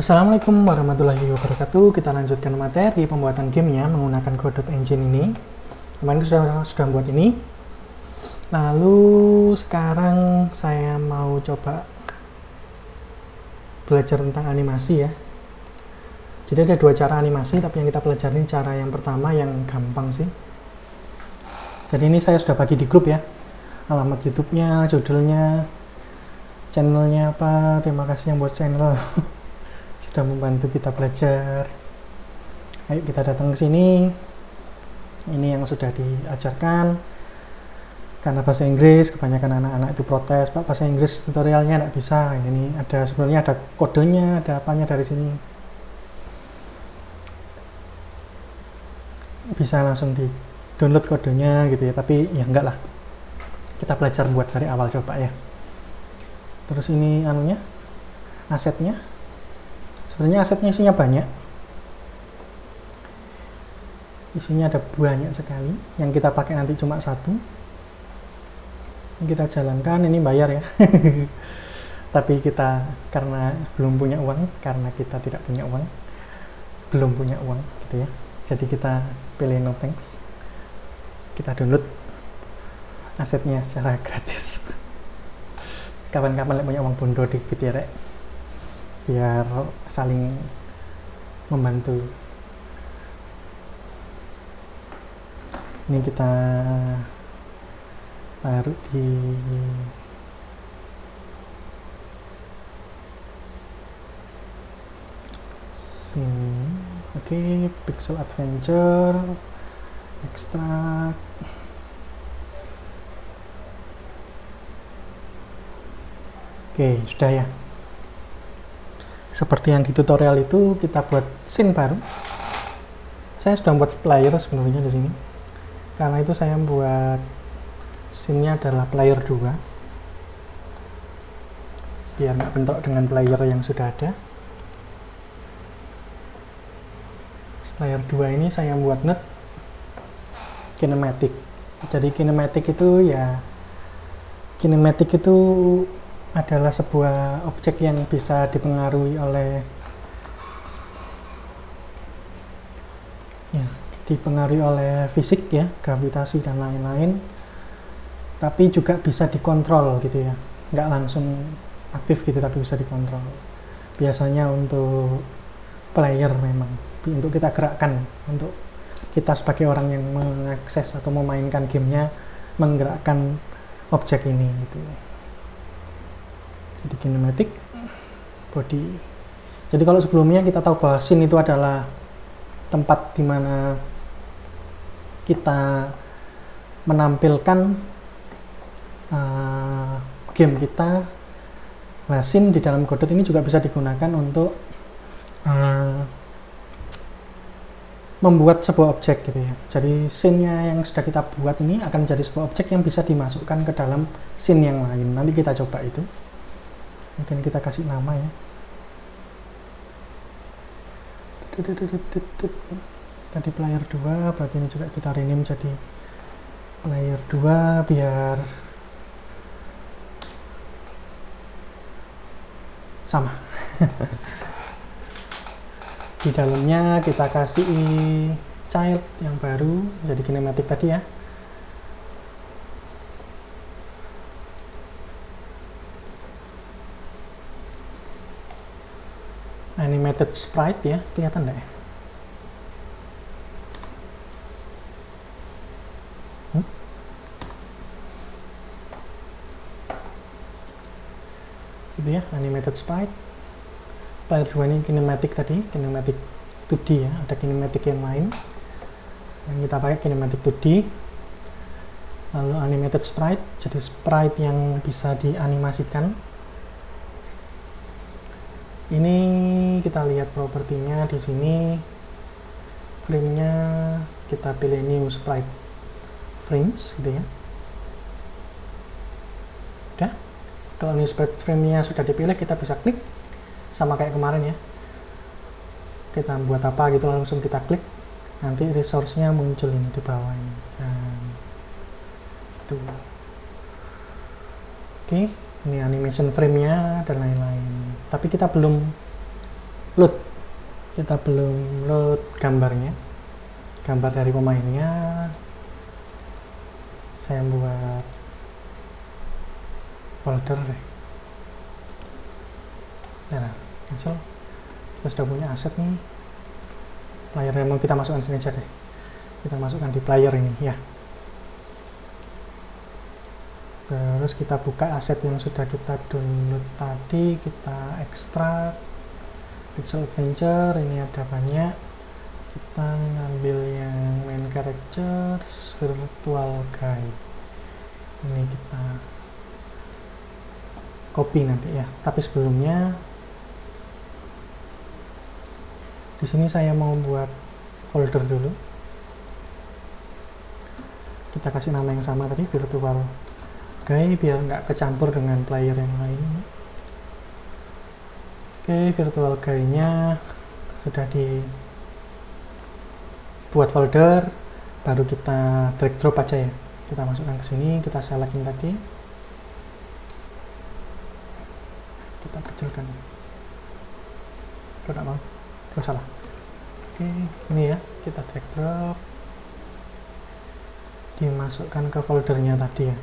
Assalamualaikum warahmatullahi wabarakatuh. Kita lanjutkan materi pembuatan gamenya menggunakan Godot Engine ini. Kemarin sudah buat ini. Lalu sekarang saya mau coba belajar tentang animasi ya. Jadi ada dua cara animasi, tapi yang kita pelajari cara yang pertama yang gampang sih. Jadi ini saya sudah bagi di grup ya. Alamat YouTube-nya, judulnya, channelnya apa. Terima kasih yang buat channel. Sudah membantu kita belajar. Ayo kita datang ke sini. Ini yang sudah diajarkan. Karena bahasa Inggris, kebanyakan anak-anak itu protes, Pak, bahasa Inggris tutorialnya tidak bisa. Ini ada sebenarnya ada kodenya, ada apanya dari sini. Bisa langsung di download kodenya gitu ya, tapi ya enggak lah. Kita belajar buat dari awal coba ya. Terus ini anunya, asetnya. Sebenarnya asetnya isinya banyak. Isinya ada banyak sekali. Yang kita pakai nanti cuma satu. Ini kita jalankan, ini bayar ya. Tapi kita karena belum punya uang, karena kita tidak punya uang, belum punya uang gitu ya. Jadi kita pilih no thanks. Kita download asetnya secara gratis. Kapan-kapan punya uang bondo dikit ya, Rek. Biar saling membantu. Ini kita taruh di sini. Oke, pixel adventure, extract. Oke, sudah ya. Seperti yang di tutorial itu, kita buat scene baru. Saya sudah buat player sebenarnya di sini. Karena itu saya buat scene-nya adalah player 2. Biar nggak bentrok dengan player yang sudah ada. Player 2 ini saya buat node kinematic. Jadi kinematic itu ya, kinematic itu adalah sebuah objek yang bisa dipengaruhi oleh fisik ya, gravitasi dan lain-lain, tapi juga bisa dikontrol gitu ya, nggak langsung aktif gitu tapi bisa dikontrol. Biasanya untuk player memang untuk kita gerakkan, untuk kita sebagai orang yang mengakses atau memainkan gamenya menggerakkan objek ini gitu. Jadi kinematic body. Jadi kalau sebelumnya kita tahu bahwa scene itu adalah tempat di mana kita menampilkan game kita. Nah, scene di dalam Godot ini juga bisa digunakan untuk membuat sebuah objek gitu ya. Jadi scene-nya yang sudah kita buat ini akan menjadi sebuah objek yang bisa dimasukkan ke dalam scene yang lain. Nanti kita coba itu. Mungkin kita kasih nama ya. Tadi player 2, berarti ini juga kita rename jadi player 2 biar sama. Di dalamnya kita kasih child yang baru, jadi kinematic tadi ya. Animated sprite ya, kelihatan nggak ya? Gitu ya, animated sprite. Player 2 ini kinematic tadi, kinematic 2D ya, ada kinematic yang lain. Yang kita pakai kinematic 2D. Lalu animated sprite, jadi sprite yang bisa dianimasikan. Ini kita lihat propertinya di sini, frame-nya kita pilih new sprite frames gitu ya. Udah, kalau new sprite frame-nya sudah dipilih, kita bisa klik sama kayak kemarin ya. Kita buat apa gitu langsung kita klik, nanti resource-nya muncul ini di bawah ini. Nah, itu. Oke. Ini animation frame-nya dan lain-lain. Tapi kita belum load. Kita belum load gambarnya, gambar dari pemainnya. Saya buat folder deh. Nah, muncul. Kita sudah punya aset nih. Player yang mau kita masukkan sini aja deh. Kita masukkan di player ini ya. Terus kita buka aset yang sudah kita download tadi, kita ekstrak Pixel Adventure. Ini ada banyak, kita ngambil yang main characters, virtual guide, ini kita copy nanti ya. Tapi sebelumnya di sini saya mau buat folder dulu. Kita kasih nama yang sama tadi, virtual guide, biar nggak kecampur dengan player yang lain. Oke, virtual guide-nya sudah dibuat folder, baru kita drag drop aja ya. Kita masukkan ke sini, kita selectin tadi, kita kecilkan. Tidak mau, terus salah. Oke, ini ya, kita drag drop, dimasukkan ke foldernya tadi ya.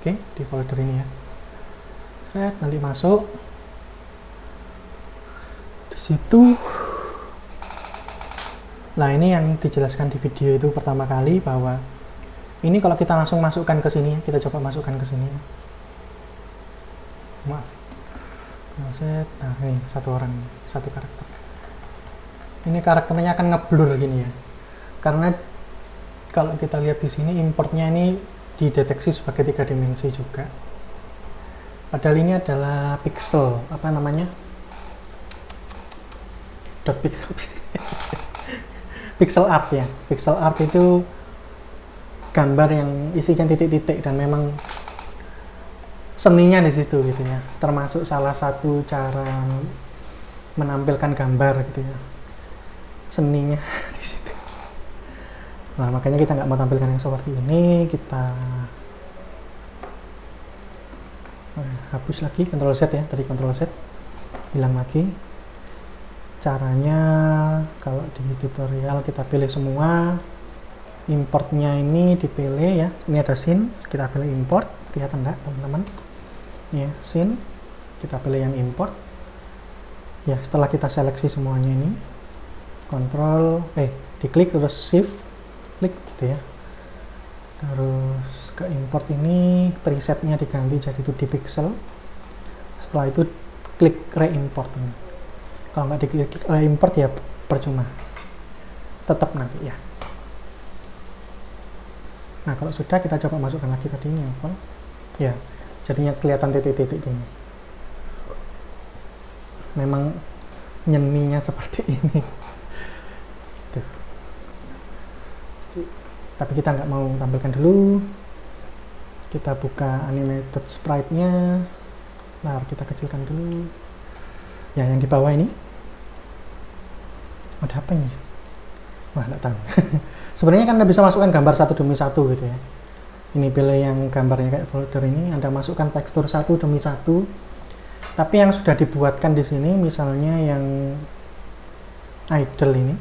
Oke, di folder ini ya. Nanti masuk di situ. Nah, ini yang dijelaskan di video itu pertama kali, bahwa ini kalau kita langsung masukkan ke sini, kita coba masukkan ke sini. Maaf. Nah, ini satu orang, satu karakter. Ini karakternya akan ngeblur gini ya. Karena kalau kita lihat di sini, importnya ini dideteksi sebagai 3 dimensi juga. Padahal ini adalah pixel, apa namanya? Dot pixel. Pixel art ya. Pixel art itu gambar yang isinya titik-titik, dan memang seninya di situ gitu ya. Termasuk salah satu cara menampilkan gambar gitu ya. Seninya di situ. Nah, makanya kita nggak mau tampilkan yang seperti ini. Kita hapus lagi, Ctrl Z ya, tadi Ctrl Z, hilang lagi. Caranya kalau di tutorial kita pilih semua, importnya ini dipilih ya. Ini ada scene, kita pilih import, kelihatan enggak teman-teman? Ya, scene, kita pilih yang import. Ya, setelah kita seleksi semuanya ini, diklik terus shift, klik gitu ya. Terus ke import ini presetnya diganti jadi 2D pixel. Setelah itu klik reimport ini. Kalau nggak diklik reimport ya percuma, tetap nanti ya. Nah, kalau sudah, kita coba masukkan lagi tadi level ya, jadinya kelihatan titik-titik ini. Memang nyeninya seperti ini. Tuh. Tapi kita nggak mau tampilkan dulu. Kita buka animated sprite-nya. Nah, kita kecilkan dulu. Ya, yang di bawah ini. Ada apa ini? Wah, nggak tahu. Sebenarnya kan Anda bisa masukkan gambar satu demi satu gitu ya. Ini pilih yang gambarnya kayak folder ini, Anda masukkan tekstur satu demi satu. Tapi yang sudah dibuatkan di sini, misalnya yang idle ini,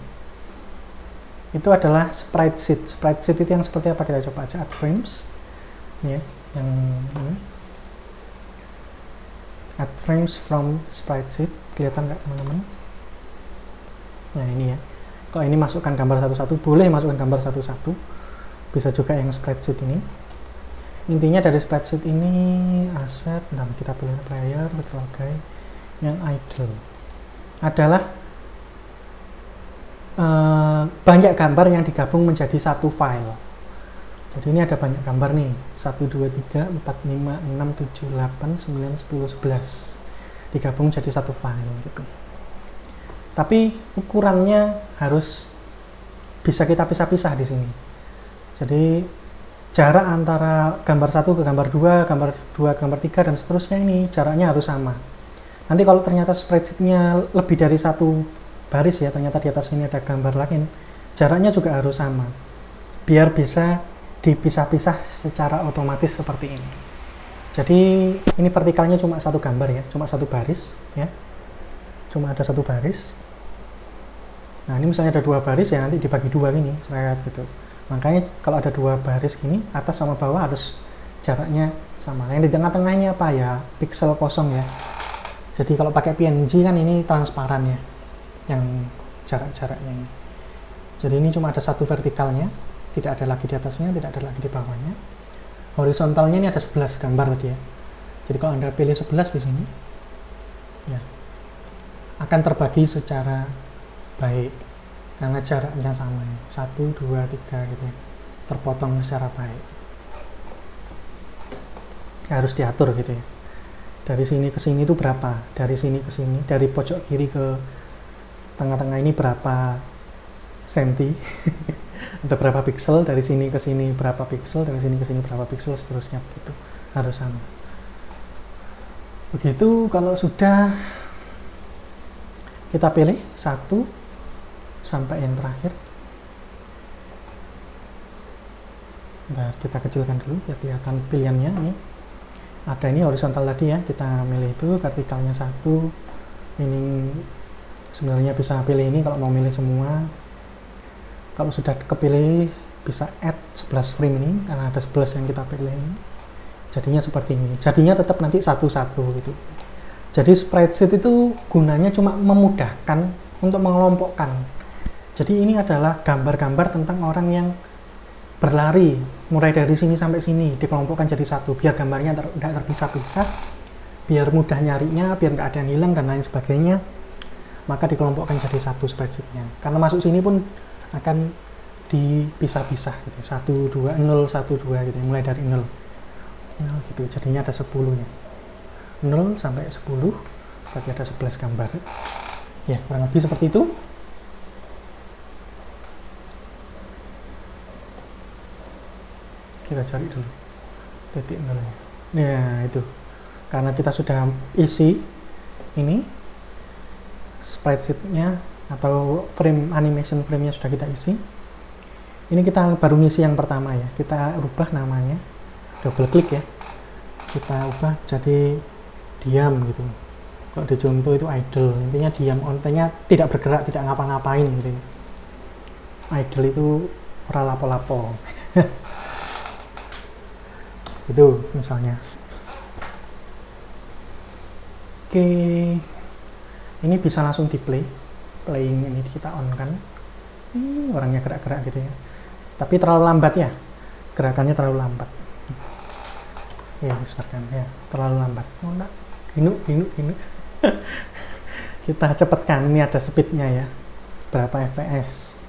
itu adalah sprite sheet. Sprite sheet itu yang seperti apa? Kita coba aja add frames. Ini ya, yang ini. Add frames from sprite sheet. Kelihatan nggak teman-teman? Nah, ini ya. Kalau ini masukkan gambar satu-satu, boleh masukkan gambar satu-satu. Bisa juga yang sprite sheet ini. Intinya dari sprite sheet ini, aset, dan kita pilih player, virtual guide, yang idle. Adalah banyak gambar yang digabung menjadi satu file. Jadi ini ada banyak gambar nih, 1, 2, 3, 4, 5, 6, 7, 8, 9, 10, 11 digabung jadi satu file gitu. Tapi ukurannya harus bisa kita pisah-pisah di sini. Jadi jarak antara gambar 1 ke gambar 2, gambar 2 gambar 3 dan seterusnya, ini jaraknya harus sama. Nanti kalau ternyata spreadsheet-nya lebih dari satu baris ya, ternyata di atas ini ada gambar lain, jaraknya juga harus sama, biar bisa dipisah-pisah secara otomatis seperti ini. Jadi ini vertikalnya cuma satu gambar ya, cuma satu baris ya. cuma ada satu baris. Nah ini misalnya ada 2 baris ya, nanti dibagi 2 gini, seret gitu. Makanya kalau ada 2 baris gini, atas sama bawah harus jaraknya sama. Yang di tengah-tengahnya apa ya, pixel kosong ya. Jadi kalau pakai PNG kan ini transparan ya, yang jarak-jaraknya ini. Jadi ini cuma ada satu vertikalnya, tidak ada lagi di atasnya, tidak ada lagi di bawahnya. Horizontalnya ini ada 11 gambar tadi ya. Jadi kalau Anda pilih 11 di sini, ya, akan terbagi secara baik karena jaraknya sama ya. 1, 2, 3 gitu ya. Terpotong secara baik. Harus diatur gitu ya. Dari sini ke sini itu berapa? Dari sini ke sini, dari pojok kiri ke tengah-tengah ini berapa senti? Atau berapa piksel? Dari sini ke sini berapa piksel? Dari sini ke sini berapa piksel? Seterusnya begitu. Harus sama. Begitu kalau sudah kita pilih 1 sampai yang terakhir. Nah, kita kecilkan dulu biar kelihatan pilihannya nih. Ada ini horizontal tadi ya, kita milih itu, vertikalnya 1. Ini sebenarnya bisa pilih ini kalau mau milih semua. Kalau sudah kepilih bisa add 11 frame ini karena ada 11 yang kita pilih ini. Jadinya seperti ini. Jadinya tetap nanti satu-satu gitu. Jadi spreadsheet itu gunanya cuma memudahkan untuk mengelompokkan. Jadi ini adalah gambar-gambar tentang orang yang berlari mulai dari sini sampai sini, dikelompokkan jadi satu biar gambarnya tidak terpisah-pisah, biar mudah nyarinya, biar nggak ada yang hilang dan lain sebagainya. Maka dikelompokkan jadi satu spreadsheetnya. Karena masuk sini pun akan dipisah-pisah gitu. 1, 2, 0, 1, 2 gitu. Mulai dari 0. Nah, gitu. Jadinya ada 10 nya. 0 sampai 10 berarti ada 11 gambar. Ya, kurang lebih seperti itu. Kita cari dulu titik 0 nya. Nah, itu. Karena kita sudah isi ini spreadsheet-nya atau frame animation frame-nya sudah kita isi. Ini kita baru ngisi yang pertama ya. Kita rubah namanya. Double klik ya. Kita ubah jadi diam gitu. Kalau di contoh itu idle, intinya diam, intinya tidak bergerak, tidak ngapa-ngapain gitu. Idle itu ora lapo-lapo. Itu misalnya. Oke. Ini bisa langsung di play. Playing ini kita on kan. Orangnya gerak-gerak gitu ya. Tapi terlalu lambat ya. Gerakannya terlalu lambat. Ya, besarkan ya, terlalu lambat. Oh enggak, ginu. Kita cepatkan, ini ada speednya ya. Berapa fps?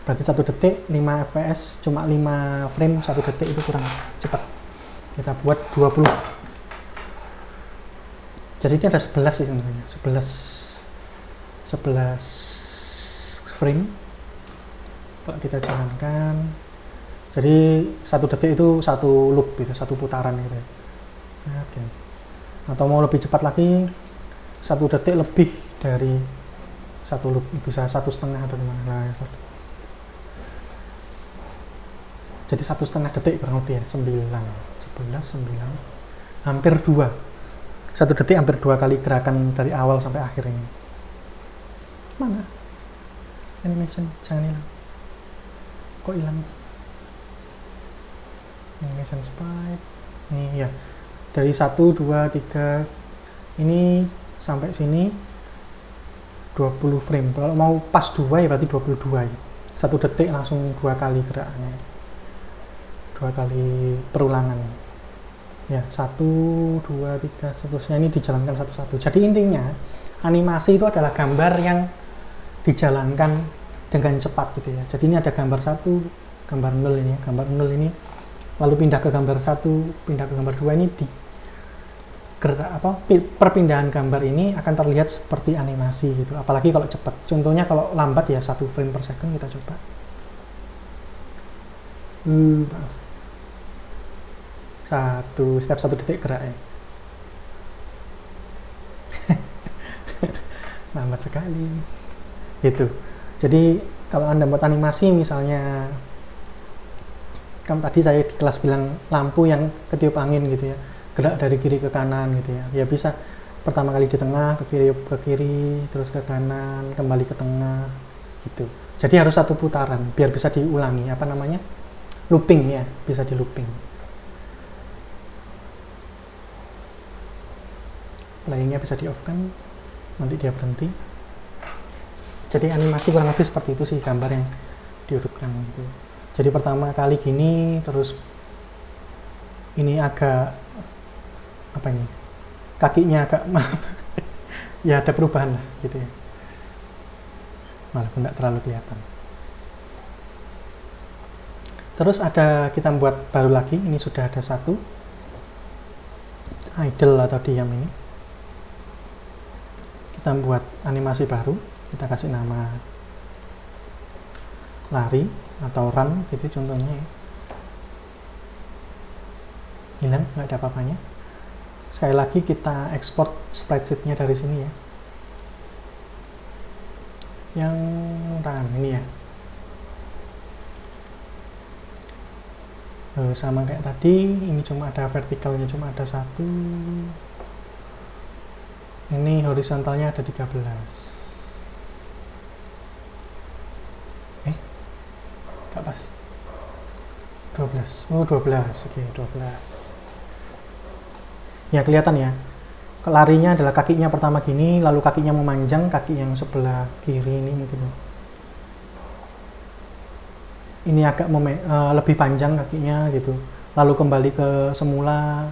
Berarti 1 detik 5 fps, cuma 5 frame 1 detik itu kurang cepat. Kita buat 20. Jadi ini ada 11 sih sebenarnya. 11 frame. Kalau kita jalankan, jadi 1 detik itu 1 loop gitu, 1 putaran gitu. Oke. Atau mau lebih cepat lagi, 1 detik lebih dari 1 loop, bisa 1,5 atau gimana. Nah, jadi 1,5 detik kurang lebih ya, 9, 11, 9, hampir 2. 1 detik hampir 2 kali gerakan dari awal sampai akhir ini. Mana? Animation, jangan hilang. Kok hilang? Animation spike. Nih ya. Dari 1, 2, 3 ini sampai sini 20 frame. Kalau mau pas 2 ya berarti 22 ya. 1 detik langsung 2 kali gerakannya. 2 kali perulangan. Ya, 1, 2, 3 seterusnya ini dijalankan satu-satu. Jadi intinya animasi itu adalah gambar yang dijalankan dengan cepat gitu ya. Jadi ini ada gambar 1, gambar 0 ini ya. Gambar 0 ini lalu pindah ke gambar 1, pindah ke gambar 2 ini perpindahan gambar ini akan terlihat seperti animasi gitu. Apalagi kalau cepat. Contohnya kalau lambat ya 1 frame per second kita coba. Maaf. 1 detik gerak ya. Lambat sekali. Gitu. Jadi kalau Anda buat animasi misalnya kan tadi saya di kelas bilang lampu yang ketiup angin gitu ya, gerak dari kiri ke kanan gitu ya, ya bisa pertama kali di tengah, ke kiri, terus ke kanan, kembali ke tengah, gitu. Jadi harus satu putaran, biar bisa diulangi, apa namanya, looping ya, bisa di looping. Playingnya bisa di off kan, nanti dia berhenti. Jadi animasi kurang lebih seperti itu sih, gambar yang diurutkan gitu. Jadi pertama kali gini, terus ini agak apa ini, kakinya agak ya ada perubahan lah gitu ya, walaupun tidak terlalu kelihatan. Terus ada kita buat baru lagi, ini sudah ada satu idle atau diam ini, kita buat animasi baru, kita kasih nama lari atau run gitu contohnya ya. Hilang, nggak ada apa-apanya. Sekali lagi kita ekspor spreadsheet-nya dari sini ya, yang run ini ya. Sama kayak tadi, ini cuma ada vertikalnya, cuma ada satu, ini horizontalnya ada 13. Gak pas, 12. Oh 12, oke 12 ya, kelihatan ya, larinya adalah kakinya pertama gini, lalu kakinya memanjang, kaki yang sebelah kiri ini mungkin ini agak lebih panjang kakinya gitu, lalu kembali ke semula,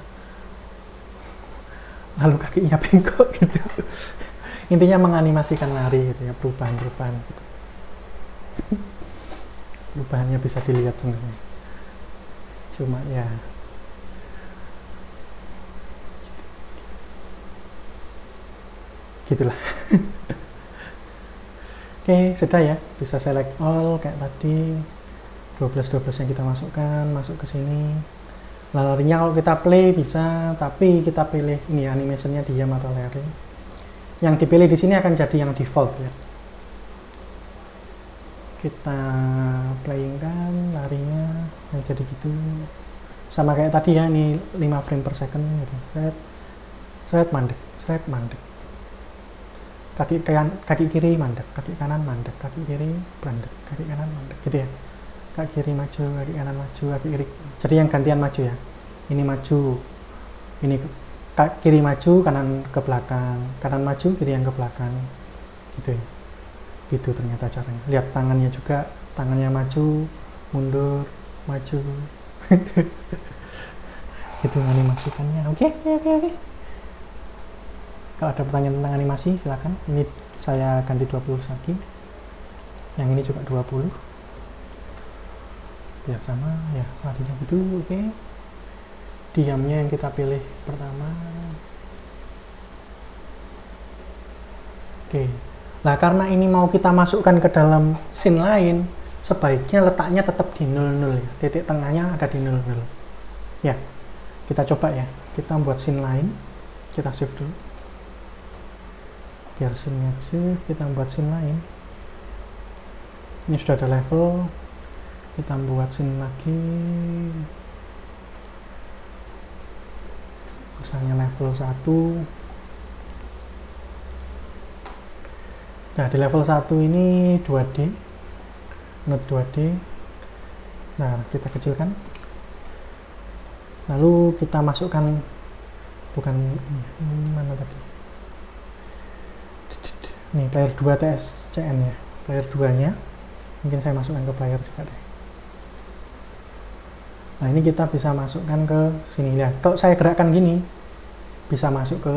lalu kakinya bengkok gitu. Intinya menganimasikan lari gitu ya, perubahan-perubahan gitu. Perubahannya bisa dilihat sebenarnya, cuma ya gitulah. Oke, sudah ya, bisa select all kayak tadi, 12 yang kita masukkan, masuk ke sini. Larinya kalau kita play bisa, tapi kita pilih ini animationnya diam atau lari. Yang dipilih di sini akan jadi yang default ya. Kita playing kan, larinya yang jadi gitu. Sama kayak tadi ya, ini 5 frame per second gitu. Seret mandek, seret mandek. Kaki kiri mandek, kaki kanan mandek, kaki kiri mandek, kaki kanan mandek gitu ya. Kaki kiri maju, kaki kanan maju, kaki kiri. Jadi yang gantian maju ya. Ini maju, ini kiri maju, kanan ke belakang, kanan maju, kiri yang ke belakang, gitu ya. Gitu ternyata caranya. Lihat tangannya juga, tangannya maju, mundur, maju. Gitu animasikannya. Oke. Kalau ada pertanyaan tentang animasi silakan. Ini saya ganti 20 lagi. Yang ini juga 20. Biar sama ya, larinya gitu. Oke. Diamnya yang kita pilih pertama. Oke. Nah, karena ini mau kita masukkan ke dalam scene lain, sebaiknya letaknya tetap di 00 ya. Titik tengahnya ada di 00. Ya. Kita coba ya. Kita buat scene lain. Kita save dulu. Biar scene-nya save, kita buat scene lain. Ini sudah ada level. Kita buat scene lagi. Misalnya level 1. Nah, di level 1 ini 2D. Node 2D. Nah, kita kecilkan. Lalu kita masukkan, bukan ini mana tadi? Nih, player 2 TSCN ya. Player 2-nya. Mungkin saya masukkan ke player juga deh. Nah, ini kita bisa masukkan ke sini. Lihat, kalau saya gerakkan gini, bisa masuk ke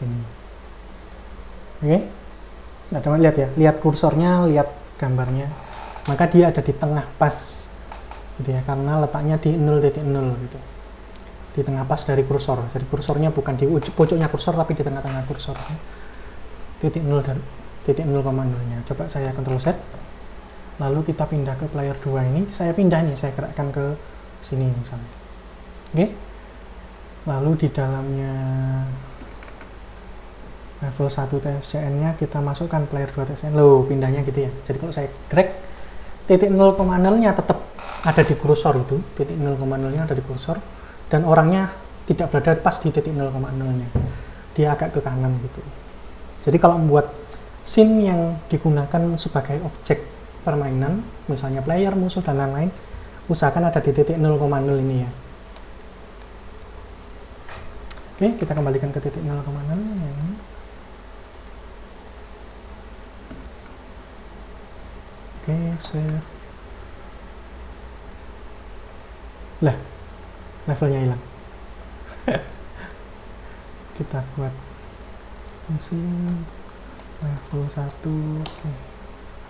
sini. Oke? Nah, teman lihat ya, lihat kursornya, lihat gambarnya. Maka dia ada di tengah pas, gitu ya, karena letaknya di 0.0 gitu. Di tengah pas dari kursor. Jadi kursornya bukan di pojoknya kursor, tapi di tengah-tengah kursor. Titik 0 dan titik 0,0-nya. Coba saya Ctrl Z. Lalu kita pindah ke player 2 ini. Saya pindah nih, saya gerakkan ke sini misalnya. Oke? Lalu di dalamnya level 1 TSCN-nya kita masukkan player 2 TSCN. Loh, pindahnya gitu ya. Jadi kalau saya drag, titik 0,0-nya tetap ada di kursor itu. Titik 0,0-nya ada di kursor. Dan orangnya tidak berada pas di titik 0,0-nya. dia agak ke kanan gitu. Jadi kalau membuat scene yang digunakan sebagai objek permainan, misalnya player, musuh, dan lain-lain, usahakan ada di titik 0,0 ini ya. Oke, kita kembalikan ke titik 0,0 ya. Oke, save. Lah, levelnya hilang. Kita buat mesin level 1. Oke,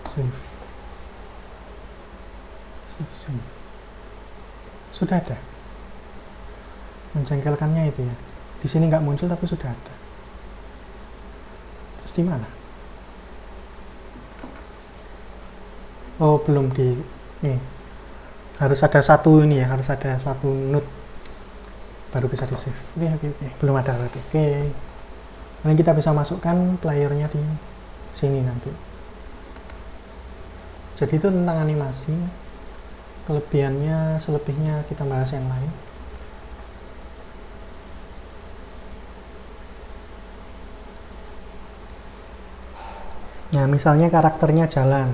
save. Save. Sudah ada. Menjengkelkannya itu ya. Di sini nggak muncul tapi sudah ada. Terus di mana? Oh, belum di ini. Harus ada satu ini ya, harus ada satu node baru bisa di save. Oke. Belum ada berarti. Oke. Ini kita bisa masukkan playernya di sini nanti. Jadi itu tentang animasi. Kelebihannya, selebihnya kita bahas yang lain. Nah, misalnya karakternya jalan.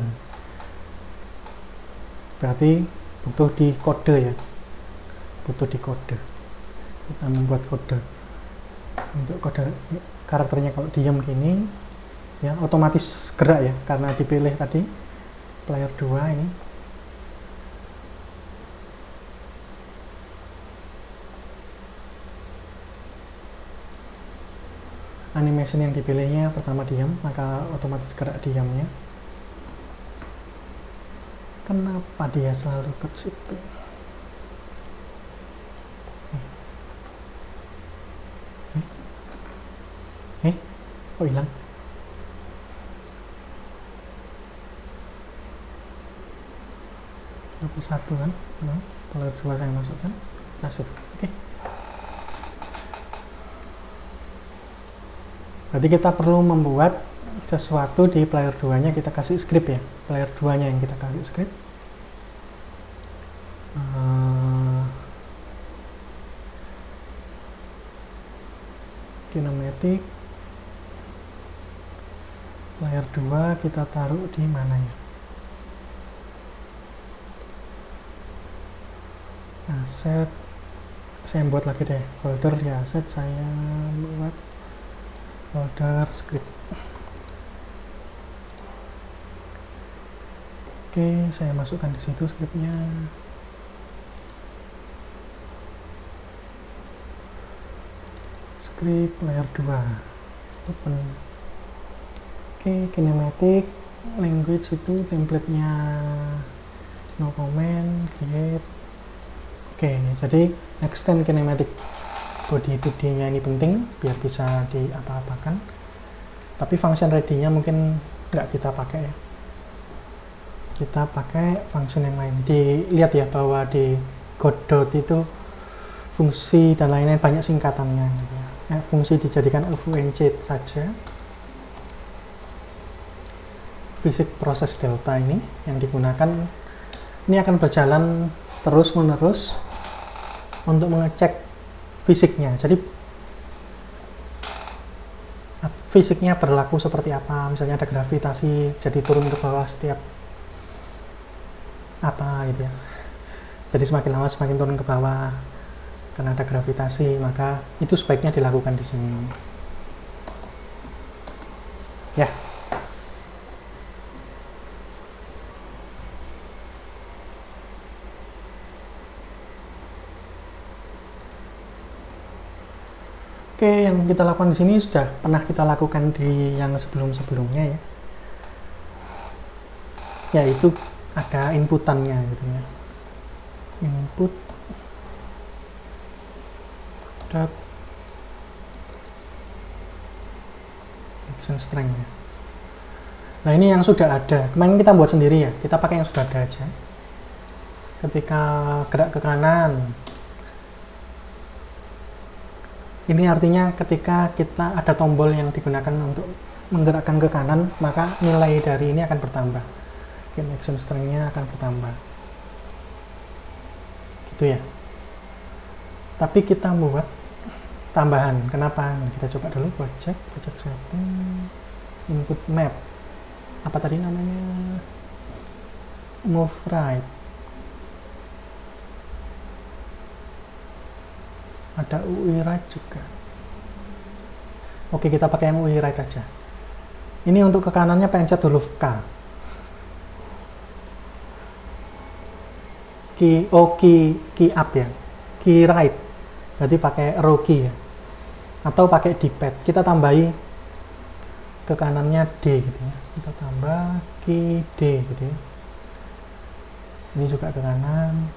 Berarti butuh di kode ya. Butuh di kode. Kita membuat kode. Untuk kode karakternya kalau diam gini ya otomatis gerak ya karena dipilih tadi player 2 ini. Animation yang dipilihnya pertama diam, maka otomatis gerak diamnya. Kenapa dia selalu ke situ? Kok hilang? Satu kan? Nah, kalau 2 saya masukkan, masuk. Oke. Berarti kita perlu membuat sesuatu di player 2-nya, kita kasih script ya. Player 2-nya yang kita kasih script. Kinematic player 2 kita taruh di mana ya? Aset, saya buat lagi deh folder di aset, saya buat folder script. Oke, saya masukkan di situ scriptnya. Script layer 2 open. Oke, kinematic language itu templatenya no comment, create. Oke, jadi extend kinematic body 2D nya ini penting biar bisa diapa-apakan, tapi function ready nya mungkin nggak kita pakai ya, kita pakai function yang lain. Dilihat ya bahwa di Godot itu fungsi dan lain-lain banyak singkatannya gitu ya. Fungsi dijadikan func saja. Physics process delta ini yang digunakan, ini akan berjalan terus menerus untuk mengecek fisiknya. Jadi fisiknya berlaku seperti apa, misalnya ada gravitasi jadi turun ke bawah setiap apa gitu ya. Jadi semakin lama semakin turun ke bawah karena ada gravitasi, maka itu sebaiknya dilakukan di sini ya. Oke, yang kita lakukan di sini sudah pernah kita lakukan di yang sebelum-sebelumnya ya. Yaitu ada inputannya gitu ya. Input dot action string ya. Nah, ini yang sudah ada. Kemarin kita buat sendiri ya. Kita pakai yang sudah ada aja. Ketika gerak ke kanan, ini artinya ketika kita ada tombol yang digunakan untuk menggerakkan ke kanan, maka nilai dari ini akan bertambah. Action string-nya akan bertambah. Gitu ya. Tapi kita buat tambahan. Kenapa? Kita coba dulu project setting, input map. Apa tadi namanya? Move right. Ada UI right juga. Oke, kita pakai yang UI right aja. Ini untuk ke kanannya pencet huruf K. Key up ya. Key right. Berarti pakai row key ya. Atau pakai D-pad. Kita tambahi ke kanannya D gitu ya. Kita tambah key D gitu ya. Ini juga ke kanan.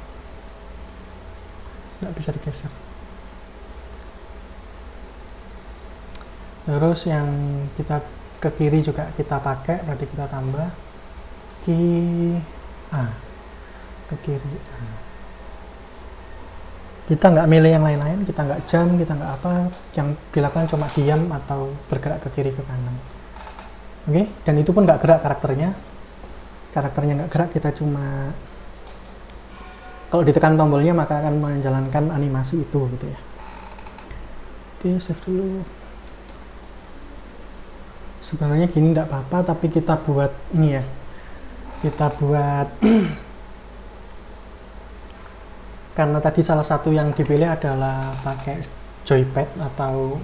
Nggak bisa digeser. Terus yang kita ke kiri juga kita pakai, berarti kita tambah key A ke kiri A. Kita nggak milih yang lain-lain, kita nggak jam, kita nggak apa, yang dilakukan cuma diam atau bergerak ke kiri ke kanan. Oke, dan itu pun nggak gerak karakternya nggak gerak, kita cuma kalau ditekan tombolnya maka akan menjalankan animasi itu gitu ya. Oke, save dulu. Sebenarnya gini tidak apa-apa, tapi kita buat ini ya, kita buat karena tadi salah satu yang dipilih adalah pakai joypad atau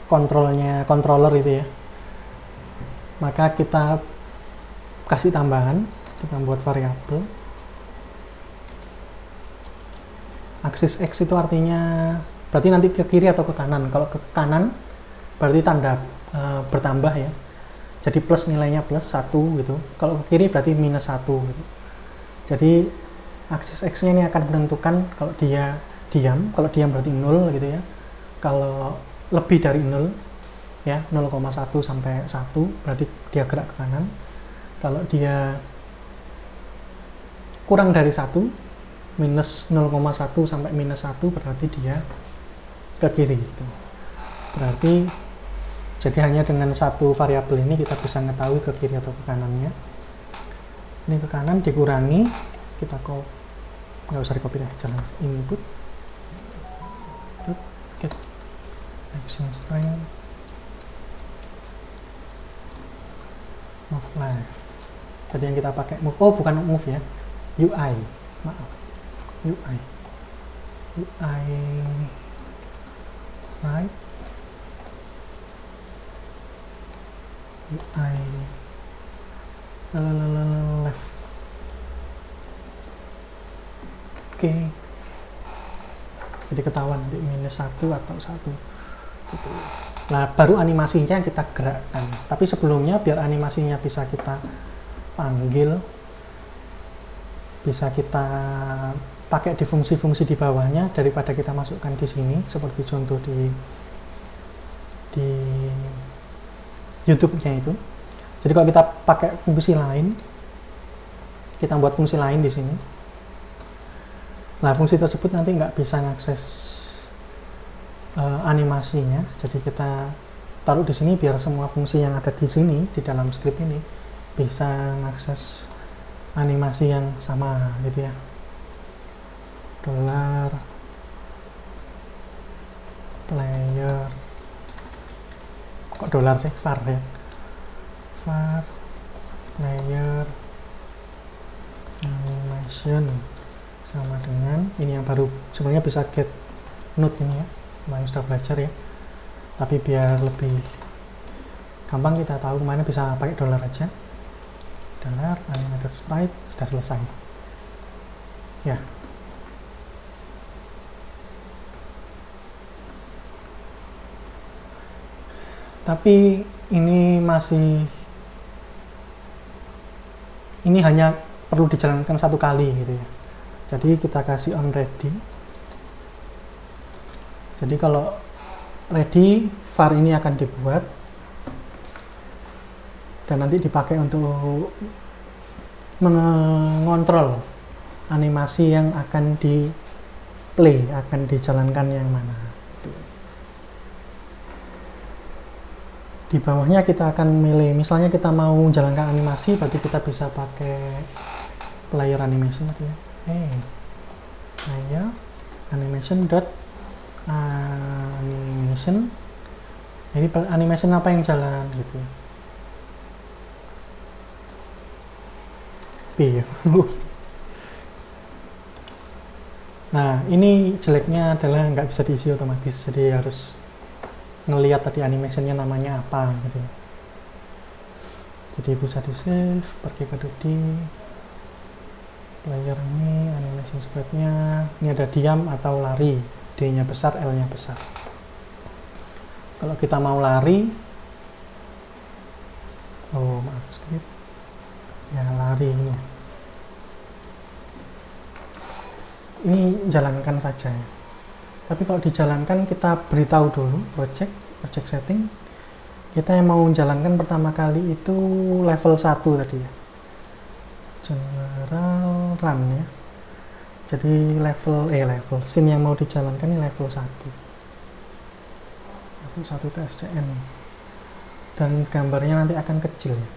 controller itu ya, maka kita kasih tambahan, kita buat variabel aksis X, itu artinya berarti nanti ke kiri atau ke kanan. Kalau ke kanan berarti tanda bertambah ya, jadi plus, nilainya plus 1 gitu. Kalau ke kiri berarti minus 1 gitu. Jadi aksis X nya ini akan menentukan kalau dia diam, kalau diam berarti 0 gitu ya, kalau lebih dari 0 ya, 0,1 sampai 1 berarti dia gerak ke kanan, kalau dia kurang dari 1, minus 0,1 sampai minus 1 berarti dia ke kiri gitu. Berarti jadi hanya dengan satu variabel ini kita bisa mengetahui ke kiri atau ke kanannya. Ini ke kanan dikurangi, kita nggak usah di copy deh, jalan input get action string move left. Tadi yang kita pakai move, oh bukan move ya, UI, maaf, UI right, UI left. Oke. Jadi ketahuan nanti minus 1 atau 1 gitu. Nah, baru animasinya kita gerakkan. Tapi sebelumnya biar animasinya bisa kita panggil, bisa kita pakai di fungsi-fungsi di bawahnya daripada kita masukkan di sini seperti contoh di YouTube-nya itu. Jadi kalau kita pakai fungsi lain, kita buat fungsi lain di sini. Nah, fungsi tersebut nanti nggak bisa mengakses animasinya. Jadi kita taruh di sini biar semua fungsi yang ada di sini di dalam script ini bisa mengakses animasi yang sama gitu ya. Dollar player, kok dolar sih, var ya, var player animation sama dengan ini yang baru, sebenarnya bisa get node ini ya, kemarin sudah belajar ya, tapi biar lebih gampang kita tahu kemana bisa pakai dolar aja. Dolar animated sprite sudah selesai ya. Tapi ini hanya perlu dijalankan satu kali gitu ya. Jadi kita kasih on ready. Jadi kalau ready, var ini akan dibuat dan nanti dipakai untuk mengontrol animasi yang akan di play, akan dijalankan yang mana. Di bawahnya kita akan milih, misalnya kita mau jalankan animasi, berarti kita bisa pakai player animation gitu ya. Player animation dot animation. Ini animation apa yang jalan gitu. P ya. Nah, ini jeleknya adalah nggak bisa diisi otomatis, jadi harus ngelihat tadi animationnya namanya apa gitu. Jadi bisa di save, pergi ke 2D, player ini, animation spreadnya, ini ada diam atau lari, D-nya besar, L-nya besar. Kalau kita mau lari, oh maaf skip, ya lari ini jalankan saja ya. Tapi kalau dijalankan kita beritahu dulu project setting. Kita yang mau jalankan pertama kali itu level 1 tadi ya. General run ya. Jadi level scene yang mau dijalankan ini level 1. Level 1 itu SCN. Dan gambarnya nanti akan kecil ya.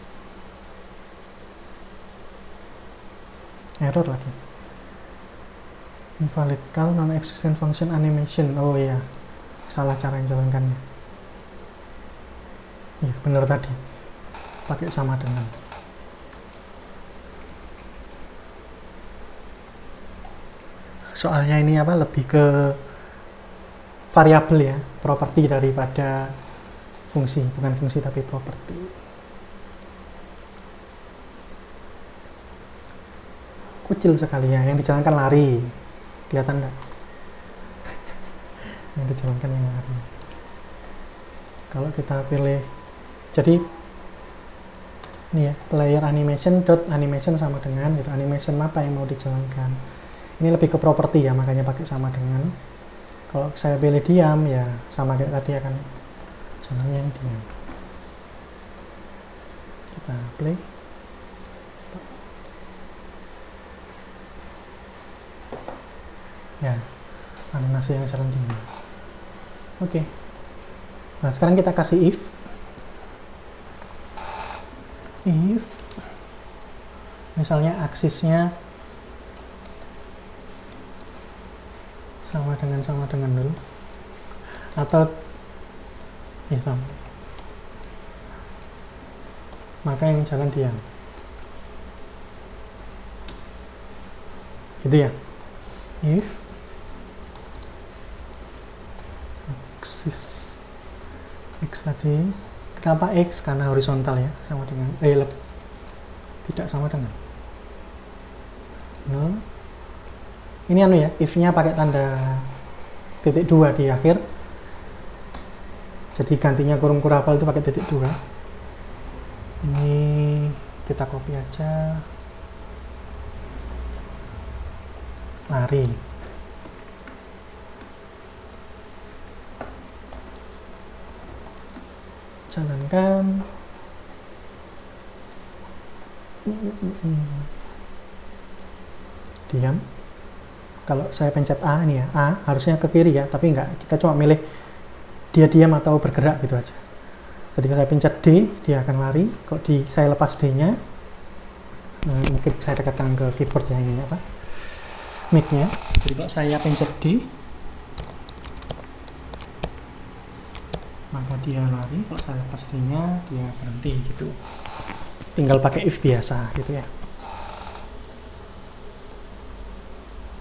Error lagi. Invalid call non-existent function animation. Oh iya, salah cara yang jalankannya. Iya, benar tadi. Pakai sama dengan. Soalnya ini apa? Lebih ke variabel ya, properti daripada fungsi, bukan fungsi tapi properti. Kecil sekali ya, yang dijalankan lari. Kelihatan enggak? Yang dijalankan yang lari. Kalau kita pilih, jadi ini ya, player animation dot animation sama dengan gitu, animation apa yang mau dijalankan. Ini lebih ke properti ya, makanya pakai sama dengan. Kalau saya pilih diam ya sama kayak tadi akan jalan yang diam. Kita play. Ya, animasi yang jalan diam. Oke. Nah, sekarang kita kasih if misalnya aksisnya sama dengan dulu, atau ya sama, maka yang jalan diam gitu ya. If aksis X tadi, kenapa X? Karena horizontal ya, sama dengan tidak sama dengan 0. Ini anu ya, if-nya pakai tanda titik 2 di akhir, jadi gantinya kurung kurapal itu pakai titik 2. Ini kita copy aja, lari. Jalankan. Diam. Kalau saya pencet A ini ya, A harusnya ke kiri ya, tapi enggak, kita cuma milih dia diam atau bergerak gitu aja. Jadi kalau saya pencet D, dia akan lari. Kalau saya lepas D-nya, mungkin saya dekatkan ke keyboard ya, ini apa, mic-nya. Jadi kalau saya pencet D, maka dia lari. Kalau saya lepas D-nya, dia berhenti gitu. Tinggal pakai if biasa gitu ya.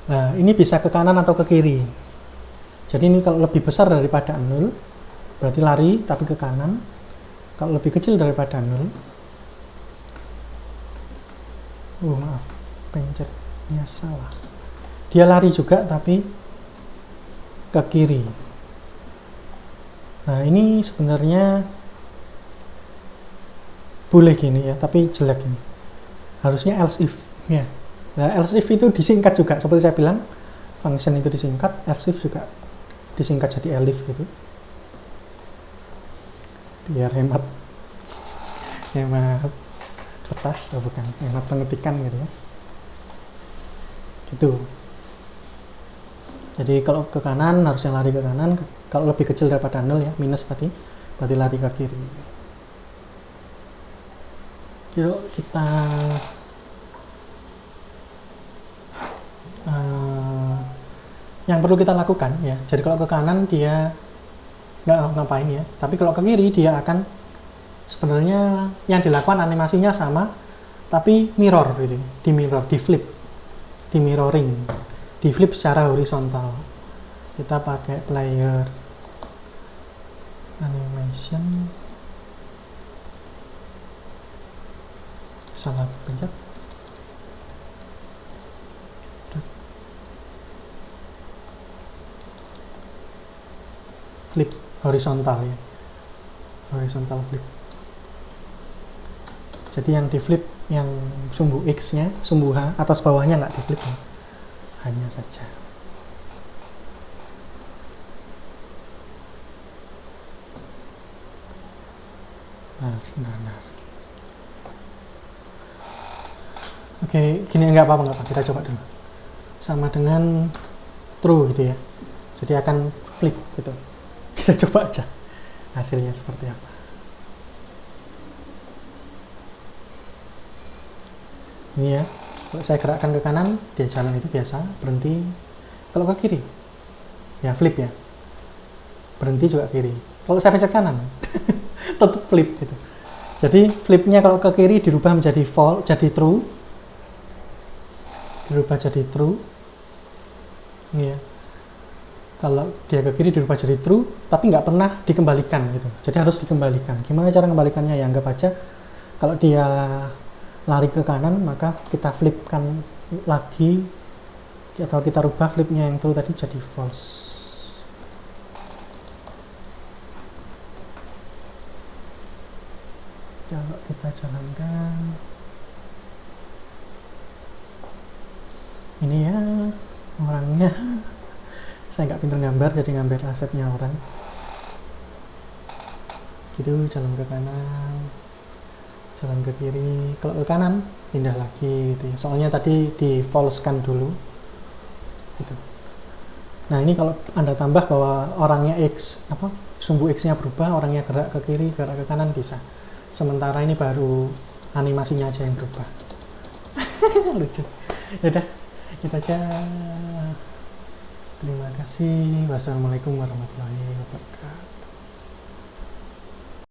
Nah, ini bisa ke kanan atau ke kiri. Jadi ini kalau lebih besar daripada 0, berarti lari tapi ke kanan. Kalau lebih kecil daripada 0, maaf, pencetnya salah. Dia lari juga tapi ke kiri. Nah, ini sebenarnya boleh gini ya, tapi jelek ini. Harusnya else if ya. Nah, else if itu disingkat juga, seperti saya bilang, function itu disingkat, else if juga disingkat jadi elif gitu. Biar hemat kertas, bukan, hemat pengetikan gitu ya. Gitu. Jadi kalau ke kanan harusnya lari ke kanan, kalau lebih kecil daripada 0 ya, minus tadi, berarti lari ke kiri. Yuk kita yang perlu kita lakukan ya. Jadi kalau ke kanan dia nggak ngapain ya, tapi kalau ke kiri dia akan sebenarnya yang dilakukan animasinya sama, tapi mirror gitu, di mirror, di flip, di mirroring, di flip secara horizontal. Kita pakai player animation, salah pencet, flip horizontal ya, horizontal flip. Jadi yang di flip yang sumbu X nya, sumbu H atas bawahnya nggak di flip ya. Hanya saja. Nah. Oke, gini nggak apa-apa, kita coba dulu. Sama dengan true gitu ya. Jadi akan flip gitu. Kita coba aja hasilnya seperti apa. Ini ya, kalau saya gerakkan ke kanan, dia jalan itu biasa, berhenti. Kalau ke kiri, ya flip ya, berhenti juga kiri. Kalau saya pencet kanan, tetap flip gitu. Jadi flipnya kalau ke kiri dirubah menjadi false, jadi true, dirubah jadi true. Ini ya, kalau dia ke kiri dirubah jadi true, tapi nggak pernah dikembalikan gitu. Jadi harus dikembalikan. Gimana cara kembalikannya? Ya anggap aja kalau dia lari ke kanan, maka kita flipkan lagi atau kita rubah flipnya yang true tadi jadi false. Kalau kita jalankan ini ya orangnya, saya nggak pintar gambar jadi ngambil asetnya orang gitu, jalan ke kanan, jalan ke kiri. Kalau ke kanan pindah lagi gitu ya. Soalnya tadi di false kan dulu gitu. Nah ini kalau Anda tambah bahwa orangnya X, apa sumbu X nya berubah, orangnya gerak ke kiri, gerak ke kanan bisa. Sementara ini baru animasinya aja yang berubah. Lucu. Yaudah, kita aja. Terima kasih. Wassalamualaikum warahmatullahi wabarakatuh.